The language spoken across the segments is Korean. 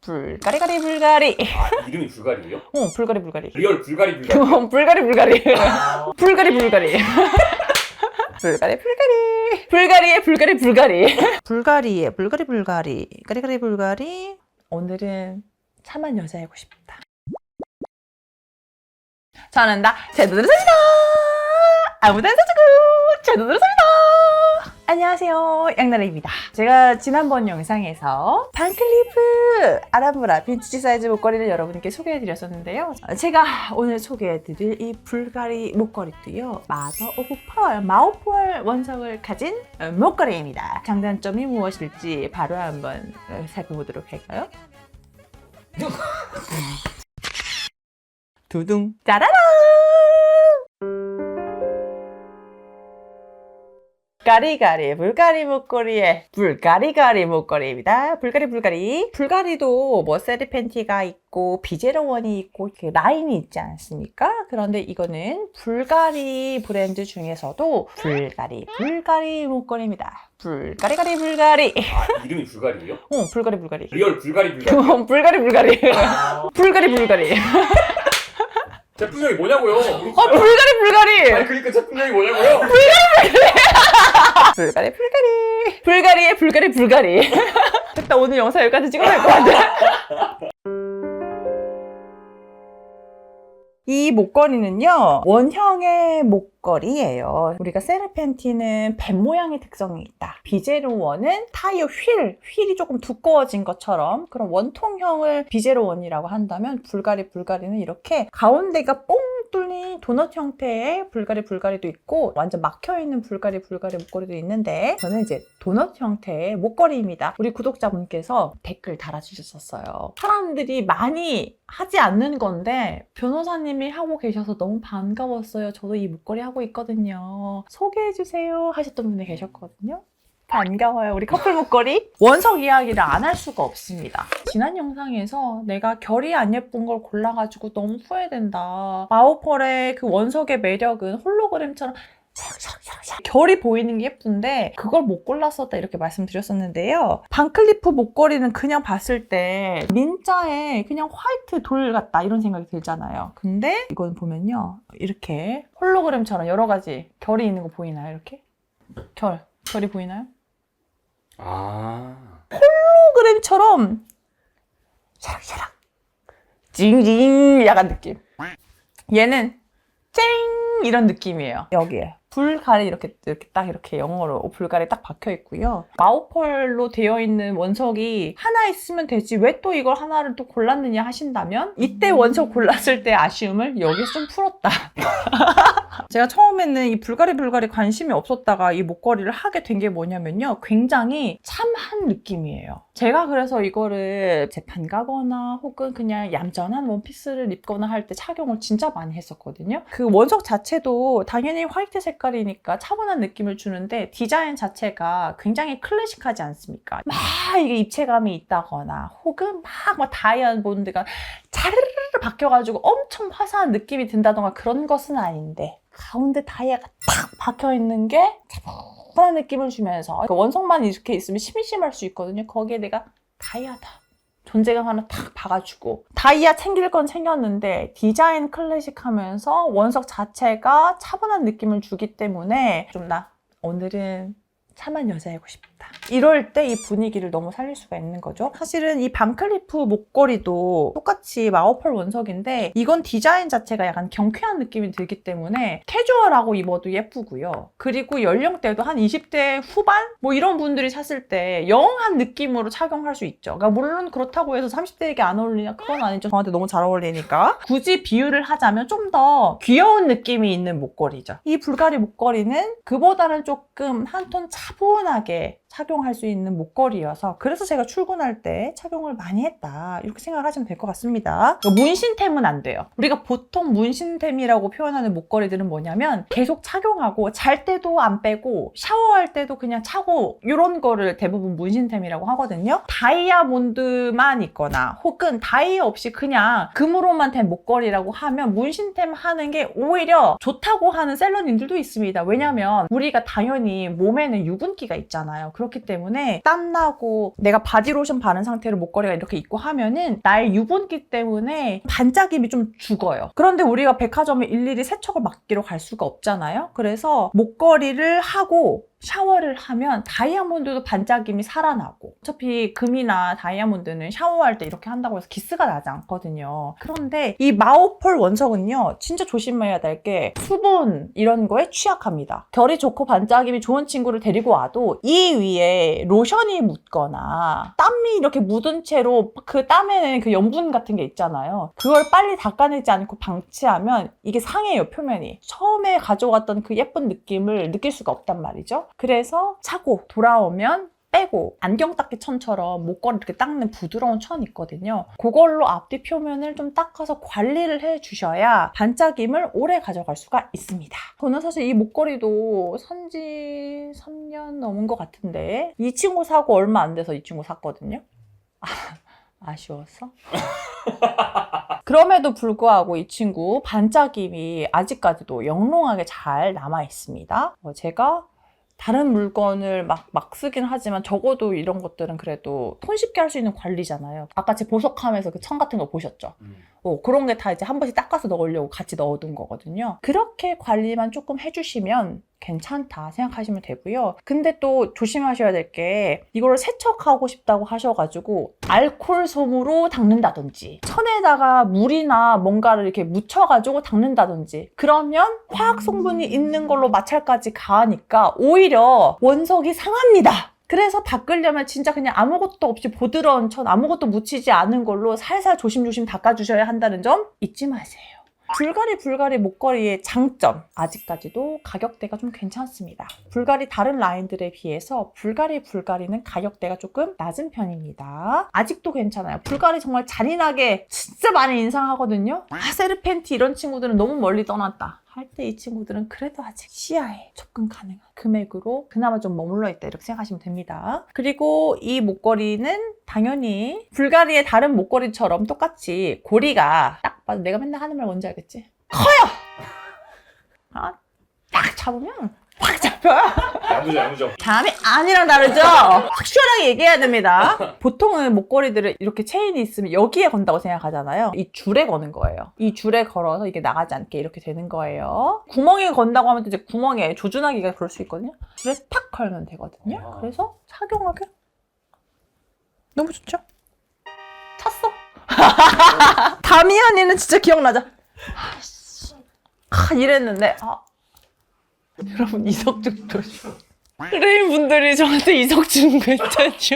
불가리가리 불가리. 아, 이름이 불가리예요? 불가리 불가리. 리얼 불가리 불가리. 불가리 불가리. 불가리 불가리. 불가리 불가리. 불가리의 불가리 불가리. 불가리의 불가리 불가리. 가리가리 불가리. 오늘은 참한 여자이고 싶다. 저는 다 제 눈으로 삽니다. 아무도 안 사주고 제 눈으로 삽니다. 안녕하세요, 양나라입니다. 제가 지난번 영상에서 반클리프 아람브라 빈티지 사이즈 목걸이를 여러분께 소개해드렸었는데요. 제가 오늘 소개해드릴 이 불가리 목걸이도요, 마더 오브 펄, 마오펄 원석을 가진 목걸이입니다. 장단점이 무엇일지 바로 한번 살펴보도록 할까요? 두둥 짜라란! 가리가리 불가리 목걸이의 불가리가리 목걸이입니다. 불가리. 불가리도 뭐 세리 팬티가 있고 비제로원이 있고 이렇게 라인이 있지 않습니까? 그런데 이거는 불가리 브랜드 중에서도 불가리 목걸이입니다. 불가리가리 불가리. 아, 이름이 불가리예요? 불가리. 리얼 불가리 불가리. 불가리. 불가리. 제품명이 뭐냐고요? 불가리. 아니 그러니까 제품명이 뭐냐고요? 불가리의 불가리. 됐다, 오늘 영상 여기까지 찍어야 될 것 같아. 이 목걸이는요, 원형의 목걸이에요. 우리가 세르 팬티는 뱀 모양의 특성이 있다. 비제로원은 타이어 휠이 조금 두꺼워진 것처럼 그런 원통형을 비제로원이라고 한다면, 불가리는 이렇게 가운데가 뽕 뚫린 도넛 형태의 불가리도 있고 완전 막혀있는 불가리 목걸이도 있는데, 저는 이제 도넛 형태의 목걸이입니다. 우리 구독자분께서 댓글 달아주셨었어요. 사람들이 많이 하지 않는 건데 변호사님이 하고 계셔서 너무 반가웠어요. 저도 이 목걸이 하고 있거든요. 소개해주세요 하셨던 분이 계셨거든요. 반가워요. 우리 커플 목걸이. 원석 이야기를 안 할 수가 없습니다. 지난 영상에서 내가 결이 안 예쁜 걸 골라가지고 너무 후회된다. 마오펄의 그 원석의 매력은 홀로그램처럼 결이 보이는 게 예쁜데 그걸 못 골랐었다, 이렇게 말씀드렸었는데요. 반클리프 목걸이는 그냥 봤을 때 민자에 그냥 화이트 돌 같다 이런 생각이 들잖아요. 근데 이건 보면요, 이렇게 홀로그램처럼 여러 가지 결이 있는 거 보이나요? 이렇게 결이 보이나요? 아, 홀로그램처럼 샤락샤락 징징 약간 느낌. 얘는 쨍 이런 느낌이에요. 여기에 불가리 이렇게 딱 이렇게 영어로 불가리 딱 박혀 있고요. 마오펄로 되어 있는 원석이 하나 있으면 되지 왜 또 이걸 하나를 또 골랐느냐 하신다면, 이때 원석 골랐을 때 아쉬움을 여기서 좀 풀었다. 제가 처음에는 이 불가리 관심이 없었다가 이 목걸이를 하게 된 게 뭐냐면요, 굉장히 참한 느낌이에요. 제가 그래서 이거를 재판 가거나 혹은 그냥 얌전한 원피스를 입거나 할 때 착용을 진짜 많이 했었거든요. 그 원석 자체도 당연히 화이트 색깔이니까 차분한 느낌을 주는데 디자인 자체가 굉장히 클래식하지 않습니까? 막 이게 입체감이 있다거나 혹은 막 다이아몬드가 자르르르 박혀가지고 엄청 화사한 느낌이 든다던가 그런 것은 아닌데, 가운데 다이아가 탁 박혀있는 게 차분한 느낌을 주면서, 원석만 이렇게 있으면 심심할 수 있거든요. 거기에 내가 다이아다 존재감 하나 탁 박아주고, 다이아 챙길 건 챙겼는데 디자인 클래식하면서 원석 자체가 차분한 느낌을 주기 때문에 좀 오늘은 참한 여자이고 싶다, 이럴 때 이 분위기를 너무 살릴 수가 있는 거죠. 사실은 이 반클리프 목걸이도 똑같이 마오펄 원석인데 이건 디자인 자체가 약간 경쾌한 느낌이 들기 때문에 캐주얼하고 입어도 예쁘고요. 그리고 연령대도 한 20대 후반? 뭐 이런 분들이 샀을 때 영한 느낌으로 착용할 수 있죠. 그러니까 물론 그렇다고 해서 30대에게 안 어울리냐? 그건 아니죠. 저한테 너무 잘 어울리니까. 굳이 비유를 하자면 좀 더 귀여운 느낌이 있는 목걸이죠. 이 불가리 목걸이는 그보다는 조금 한 톤 차분하게 착용할 수 있는 목걸이여서, 그래서 제가 출근할 때 착용을 많이 했다, 이렇게 생각하시면 될 것 같습니다. 문신템은 안 돼요. 우리가 보통 문신템이라고 표현하는 목걸이들은 뭐냐면 계속 착용하고 잘 때도 안 빼고 샤워할 때도 그냥 차고, 이런 거를 대부분 문신템이라고 하거든요. 다이아몬드만 있거나 혹은 다이아 없이 그냥 금으로만 된 목걸이라고 하면 문신템 하는 게 오히려 좋다고 하는 셀러님들도 있습니다. 왜냐면 우리가 당연히 몸에는 유분기가 있잖아요. 그렇기 때문에 땀나고 내가 바디로션 바른 상태로 목걸이가 이렇게 있고 하면은 나의 유분기 때문에 반짝임이 좀 죽어요. 그런데 우리가 백화점에 일일이 세척을 맡기러 갈 수가 없잖아요. 그래서 목걸이를 하고 샤워를 하면 다이아몬드도 반짝임이 살아나고, 어차피 금이나 다이아몬드는 샤워할 때 이렇게 한다고 해서 기스가 나지 않거든요. 그런데 이 마오펄 원석은요 진짜 조심해야 될 게 수분 이런 거에 취약합니다. 결이 좋고 반짝임이 좋은 친구를 데리고 와도 이 위에 로션이 묻거나 땀이 이렇게 묻은 채로 그 땀에는 그 염분 같은 게 있잖아요. 그걸 빨리 닦아내지 않고 방치하면 이게 상해요, 표면이. 처음에 가져갔던 그 예쁜 느낌을 느낄 수가 없단 말이죠. 그래서 차고 돌아오면 빼고 안경 닦기 천처럼 목걸이 이렇게 닦는 부드러운 천 있거든요. 그걸로 앞뒤 표면을 좀 닦아서 관리를 해주셔야 반짝임을 오래 가져갈 수가 있습니다. 저는 사실 이 목걸이도 산지 3년 넘은 것 같은데 이 친구 사고 얼마 안 돼서 이 친구 샀거든요. 아쉬웠어? 그럼에도 불구하고 이 친구 반짝임이 아직까지도 영롱하게 잘 남아 있습니다. 제가 다른 물건을 막 쓰긴 하지만 적어도 이런 것들은 그래도 손쉽게 할 수 있는 관리잖아요. 아까 제 보석함에서 그 천 같은 거 보셨죠? 그런 게 다 이제 한 번씩 닦아서 넣으려고 같이 넣어둔 거거든요. 그렇게 관리만 조금 해주시면 괜찮다 생각하시면 되고요. 근데 또 조심하셔야 될 게 이걸 세척하고 싶다고 하셔가지고 알코올 솜으로 닦는다든지 천에다가 물이나 뭔가를 이렇게 묻혀가지고 닦는다든지 그러면 화학 성분이 있는 걸로 마찰까지 가하니까 오히려 원석이 상합니다. 그래서 닦으려면 진짜 그냥 아무것도 없이 보드러운 천, 아무것도 묻히지 않은 걸로 살살 조심조심 닦아주셔야 한다는 점 잊지 마세요. 불가리 목걸이의 장점, 아직까지도 가격대가 좀 괜찮습니다. 불가리 다른 라인들에 비해서 불가리는 가격대가 조금 낮은 편입니다. 아직도 괜찮아요. 불가리 정말 잔인하게 진짜 많이 인상하거든요. 세르펜티 이런 친구들은 너무 멀리 떠났다 할 때 이 친구들은 그래도 아직 시야에 접근 가능한 금액으로 그나마 좀 머물러 있다 이렇게 생각하시면 됩니다. 그리고 이 목걸이는 당연히 불가리의 다른 목걸이처럼 똑같이 고리가 딱 봐도 내가 맨날 하는 말 뭔지 알겠지? 커요! 딱 잡으면 확 잡혀요. 야무져. 감이 아니랑 다르죠? 확실하게 얘기해야 됩니다. 보통은 목걸이들을 이렇게 체인이 있으면 여기에 건다고 생각하잖아요. 이 줄에 거는 거예요. 이 줄에 걸어서 이게 나가지 않게 이렇게 되는 거예요. 구멍에 건다고 하면 이제 구멍에 조준하기가 그럴 수 있거든요. 줄에 탁 걸면 되거든요. 그래서 착용하기 너무 좋죠? 찼어. 다미안이는 진짜 기억나죠? 이랬는데 여러분 이석증 조심. 레인 분들이 저한테 이석증 괜찮죠?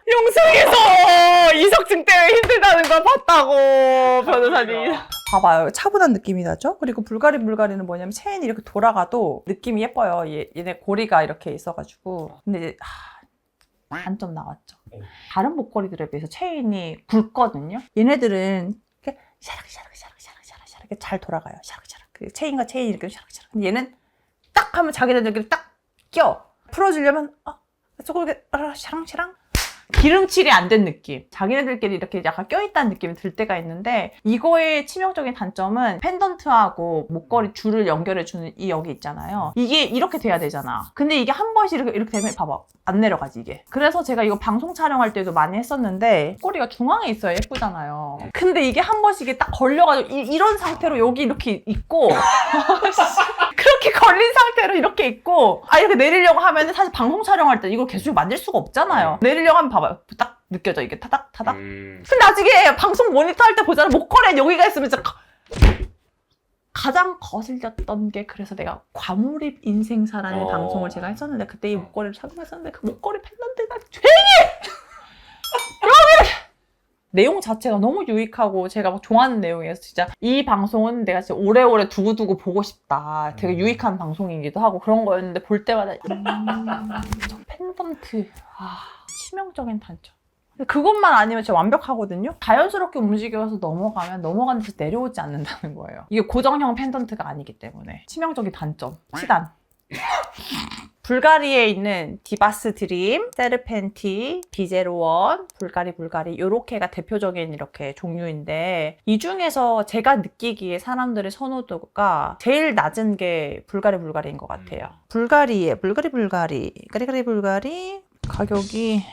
영상에서 이석증 때문에 힘들다는 걸 봤다고 변호사님. 봐봐요. 차분한 느낌이 나죠? 그리고 불가리는 뭐냐면 체인이 이렇게 돌아가도 느낌이 예뻐요. 얘네 고리가 이렇게 있어가지고. 근데 이제 단점 나왔죠. 다른 목걸이들에 비해서 체인이 굵거든요. 얘네들은 이렇게 샤락샤락 이렇게 잘 돌아가요. 샤락샤락. 그 체인과 체인이 이렇게 샤락샤락. 근데 얘는 딱 하면 자기네들끼리 딱 껴. 풀어주려면 저거 이렇게 샤랑샤랑 기름칠이 안 된 느낌. 자기네들끼리 이렇게 약간 껴있다는 느낌이 들 때가 있는데 이거의 치명적인 단점은 펜던트하고 목걸이 줄을 연결해주는 이 여기 있잖아요. 이게 이렇게 돼야 되잖아. 근데 이게 한 번씩 이렇게 되면 봐봐. 안 내려가지 이게. 그래서 제가 이거 방송 촬영할 때도 많이 했었는데 꼬리가 중앙에 있어야 예쁘잖아요. 근데 이게 한 번씩 이게 딱 걸려가지고 이런 상태로 여기 이렇게 있고 그렇게 걸린 상태로 이렇게 있고 이렇게 내리려고 하면 사실 방송 촬영할 때 이걸 계속 만질 수가 없잖아요. 내리려고 하면 봐봐요. 딱 느껴져 이게 타닥. 근데 나중에 방송 모니터 할 때 보잖아. 목걸이에 여기가 있으면 진짜 가장 거슬렸던 게 그래서 내가 과몰입 인생사라는 방송을 제가 했었는데 그때 이 목걸이를 착용했었는데 그 목걸이 펜던트가 조용히! 내용 자체가 너무 유익하고 제가 막 좋아하는 내용이어서 진짜 이 방송은 내가 진짜 오래오래 두고두고 보고 싶다. 되게 유익한 방송이기도 하고 그런 거였는데 볼 때마다 저 펜던트 치명적인 단점. 그것만 아니면 진짜 완벽하거든요. 자연스럽게 움직여서 넘어가는 데서 내려오지 않는다는 거예요. 이게 고정형 펜던트가 아니기 때문에. 치명적인 단점. 치단. 불가리에 있는 디바스 드림, 세르펜티, 비제로원, 불가리 요렇게가 대표적인 이렇게 종류인데 이 중에서 제가 느끼기에 사람들의 선호도가 제일 낮은 게 불가리인 것 같아요. 불가리, 가격이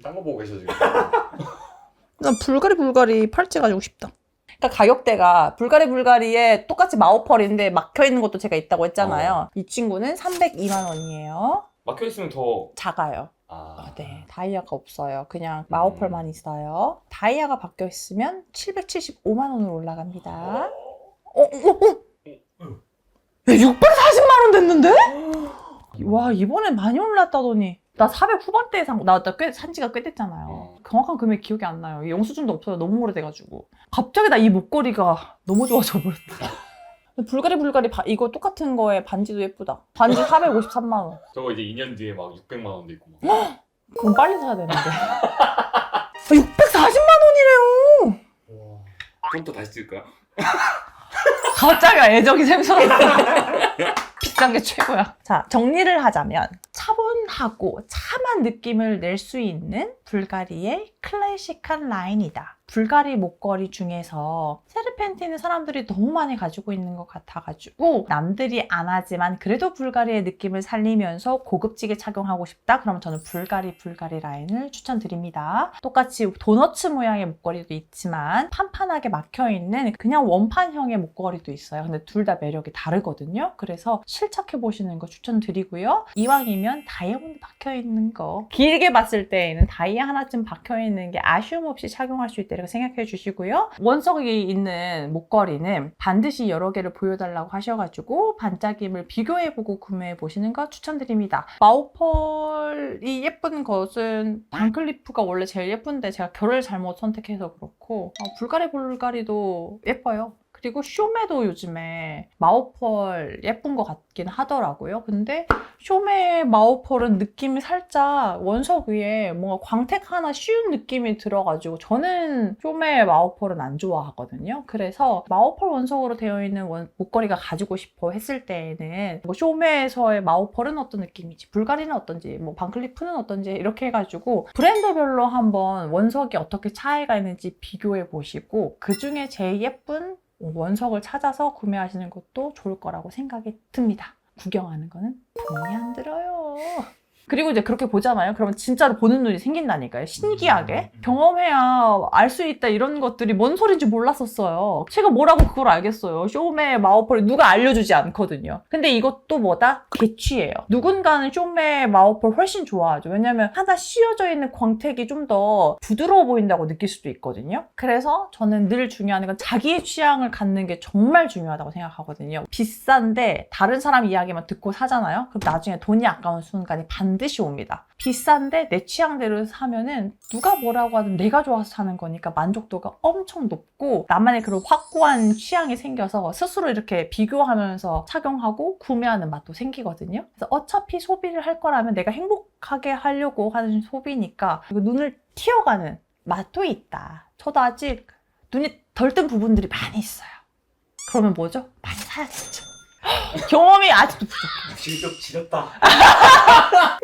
딴 거 보고 계셔 지금. 난 불가리 팔찌 가지고 싶다. 그러니까 가격대가 불가리에 똑같이 마오펄인데 막혀있는 것도 제가 있다고 했잖아요. 이 친구는 302만 원이에요. 막혀 있으면 더. 작아요. 아. 네, 다이아가 없어요. 그냥 마오펄만 있어요. 다이아가 바뀌어 있으면 775만 원으로 올라갑니다. 야, 640만 원 됐는데? 와, 이번엔 많이 올랐다더니. 나 400 후반대에 산 지가 꽤 됐잖아요. 정확한 금액 기억이 안 나요. 영수증도 없어요. 너무 오래돼가지고. 갑자기 나 이 목걸이가 너무 좋아져 버렸다. 불가리 이거 똑같은 거에 반지도 예쁘다. 반지 453만 원. 저거 이제 2년 뒤에 막 600만 원도 있고 막. 그럼 빨리 사야 되는데. 640만 원이래요. 좀 더 다시 쓸까요? 갑자기 애정이 샘솟았어. 비싼 게 최고야. 자, 정리를 하자면 차분하고 참한 느낌을 낼 수 있는 불가리의 클래식한 라인이다. 불가리 목걸이 중에서 세르펜틴은 사람들이 너무 많이 가지고 있는 것 같아가지고 남들이 안 하지만 그래도 불가리의 느낌을 살리면서 고급지게 착용하고 싶다? 그러면 저는 불가리 라인을 추천드립니다. 똑같이 도너츠 모양의 목걸이도 있지만 판판하게 막혀있는 그냥 원판형의 목걸이도 있어요. 근데 둘 다 매력이 다르거든요. 그래서 실착해보시는 거 추천드리고요. 이왕이면 다이아몬드 박혀있는 거 길게 봤을 때에는 다이아 하나쯤 박혀있는 게 아쉬움 없이 착용할 수 있다 이렇게 생각해 주시고요. 원석이 있는 목걸이는 반드시 여러 개를 보여달라고 하셔가지고 반짝임을 비교해보고 구매해보시는 거 추천드립니다. 마오펄이 예쁜 것은 반클리프가 원래 제일 예쁜데 제가 결을 잘못 선택해서 그렇고 불가리도 예뻐요. 그리고 쇼메도 요즘에 마오펄 예쁜 것 같긴 하더라고요. 근데 쇼메 마오펄은 느낌이 살짝 원석 위에 뭔가 광택 하나 씌운 느낌이 들어가지고 저는 쇼메 마오펄은 안 좋아하거든요. 그래서 마오펄 원석으로 되어 있는 목걸이가 가지고 싶어 했을 때에는 뭐 쇼메에서의 마오펄은 어떤 느낌이지, 불가리는 어떤지, 뭐 반클리프는 어떤지 이렇게 해가지고 브랜드별로 한번 원석이 어떻게 차이가 있는지 비교해 보시고 그 중에 제일 예쁜 원석을 찾아서 구매하시는 것도 좋을 거라고 생각이 듭니다. 구경하는 거는 돈이 안 들어요. 그리고 이제 그렇게 보잖아요. 그러면 진짜로 보는 눈이 생긴다니까요. 신기하게. 경험해야 알 수 있다 이런 것들이 뭔 소린지 몰랐었어요. 제가 뭐라고 그걸 알겠어요. 쇼메 마오펄이 누가 알려주지 않거든요. 근데 이것도 뭐다? 개취예요. 누군가는 쇼메 마오펄 훨씬 좋아하죠. 왜냐면 하나 씌워져 있는 광택이 좀 더 부드러워 보인다고 느낄 수도 있거든요. 그래서 저는 늘 중요한 건 자기의 취향을 갖는 게 정말 중요하다고 생각하거든요. 비싼데 다른 사람 이야기만 듣고 사잖아요. 그럼 나중에 돈이 아까운 순간이 반드시 옵니다. 비싼데 내 취향대로 사면은 누가 뭐라고 하든 내가 좋아서 사는 거니까 만족도가 엄청 높고 나만의 그런 확고한 취향이 생겨서 스스로 이렇게 비교하면서 착용하고 구매하는 맛도 생기거든요. 그래서 어차피 소비를 할 거라면 내가 행복하게 하려고 하는 소비니까 눈을 튀어가는 맛도 있다. 저도 아직 눈이 덜 뜬 부분들이 많이 있어요. 그러면 뭐죠? 많이 사야겠죠. 경험이 아직도 부족해요. 직접 지렸다.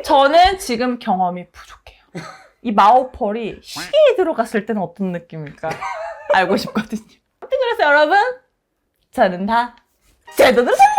저는 지금 경험이 부족해요. 이 마오펄이 시계에 들어갔을 때는 어떤 느낌일까 알고 싶거든요. 그래서 여러분, 저는 다 제 돈으로 삽니다.